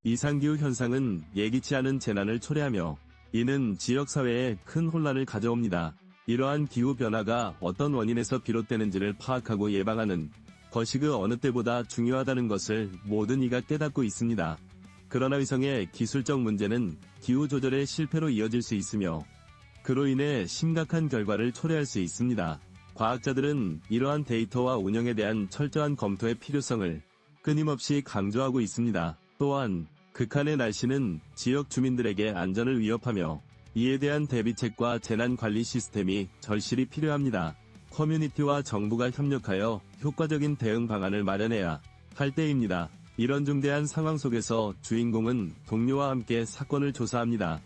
이상기후 현상은 예기치 않은 재난을 초래하며 이는 지역사회에 큰 혼란을 가져옵니다. 이러한 기후변화가 어떤 원인에서 비롯되는지를 파악하고 예방하는 것이 그 어느 때보다 중요하다는 것을 모든 이가 깨닫고 있습니다. 그러나 위성의 기술적 문제는 기후조절의 실패로 이어질 수 있으며 그로 인해 심각한 결과를 초래할 수 있습니다. 과학자들은 이러한 데이터와 운영에 대한 철저한 검토의 필요성을 끊임없이 강조하고 있습니다. 또한 극한의 날씨는 지역 주민들에게 안전을 위협하며 이에 대한 대비책과 재난관리 시스템이 절실히 필요합니다. 커뮤니티와 정부가 협력하여 효과적인 대응 방안을 마련해야 할 때입니다. 이런 중대한 상황 속에서 주인공은 동료와 함께 사건을 조사합니다.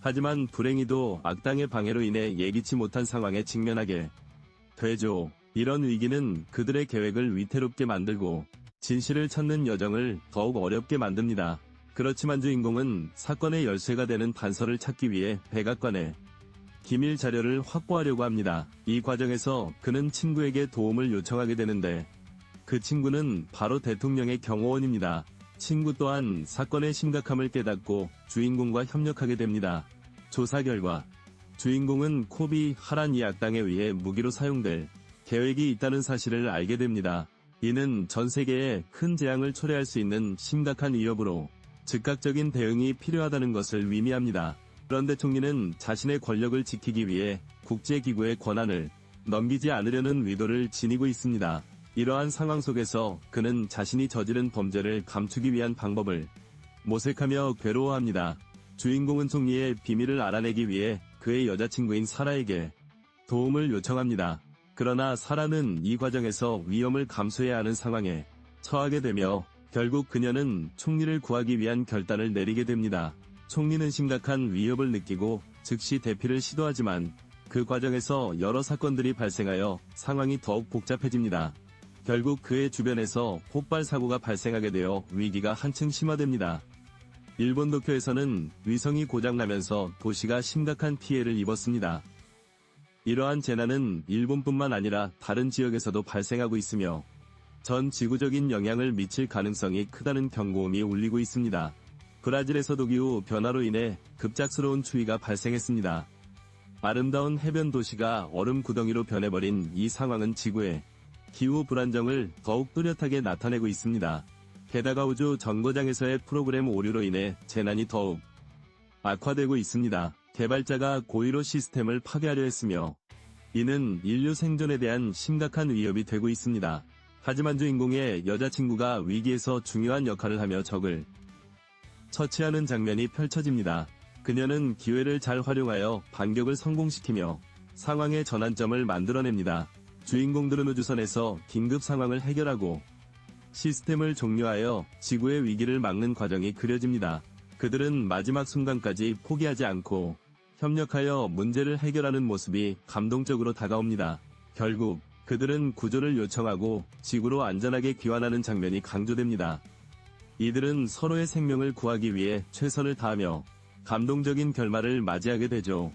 하지만 불행히도 악당의 방해로 인해 예기치 못한 상황에 직면하게 되죠. 이런 위기는 그들의 계획을 위태롭게 만들고 진실을 찾는 여정을 더욱 어렵게 만듭니다. 그렇지만 주인공은 사건의 열쇠가 되는 단서를 찾기 위해 백악관에 기밀 자료를 확보하려고 합니다. 이 과정에서 그는 친구에게 도움을 요청하게 되는데 그 친구는 바로 대통령의 경호원입니다. 친구 또한 사건의 심각함을 깨닫고 주인공과 협력하게 됩니다. 조사 결과 주인공은 코비 하란 이 악당에 의해 무기로 사용될 계획이 있다는 사실을 알게 됩니다. 이는 전 세계에 큰 재앙을 초래할 수 있는 심각한 위협으로 즉각적인 대응이 필요하다는 것을 의미합니다. 그런데 총리는 자신의 권력을 지키기 위해 국제기구의 권한을 넘기지 않으려는 의도를 지니고 있습니다. 이러한 상황 속에서 그는 자신이 저지른 범죄를 감추기 위한 방법을 모색하며 괴로워합니다. 주인공은 총리의 비밀을 알아내기 위해 그의 여자친구인 사라에게 도움을 요청합니다. 그러나 사라는 이 과정에서 위험을 감수해야 하는 상황에 처하게 되며 결국 그녀는 총리를 구하기 위한 결단을 내리게 됩니다. 총리는 심각한 위협을 느끼고 즉시 대피를 시도하지만 그 과정에서 여러 사건들이 발생하여 상황이 더욱 복잡해집니다. 결국 그의 주변에서 폭발 사고가 발생하게 되어 위기가 한층 심화됩니다. 일본 도쿄에서는 위성이 고장나면서 도시가 심각한 피해를 입었습니다. 이러한 재난은 일본뿐만 아니라 다른 지역에서도 발생하고 있으며 전 지구적인 영향을 미칠 가능성이 크다는 경고음이 울리고 있습니다. 브라질에서도 기후 변화로 인해 급작스러운 추위가 발생했습니다. 아름다운 해변 도시가 얼음 구덩이로 변해버린 이 상황은 지구의 기후 불안정을 더욱 뚜렷하게 나타내고 있습니다. 게다가 우주 정거장에서의 프로그램 오류로 인해 재난이 더욱 악화되고 있습니다. 개발자가 고의로 시스템을 파괴하려 했으며 이는 인류 생존에 대한 심각한 위협이 되고 있습니다. 하지만 주인공의 여자친구가 위기에서 중요한 역할을 하며 적을 처치하는 장면이 펼쳐집니다. 그녀는 기회를 잘 활용하여 반격을 성공시키며 상황의 전환점을 만들어냅니다. 주인공들은 우주선에서 긴급 상황을 해결하고 시스템을 종료하여 지구의 위기를 막는 과정이 그려집니다. 그들은 마지막 순간까지 포기하지 않고 협력하여 문제를 해결하는 모습이 감동적으로 다가옵니다. 결국 그들은 구조를 요청하고 지구로 안전하게 귀환하는 장면이 강조됩니다. 이들은 서로의 생명을 구하기 위해 최선을 다하며 감동적인 결말을 맞이하게 되죠.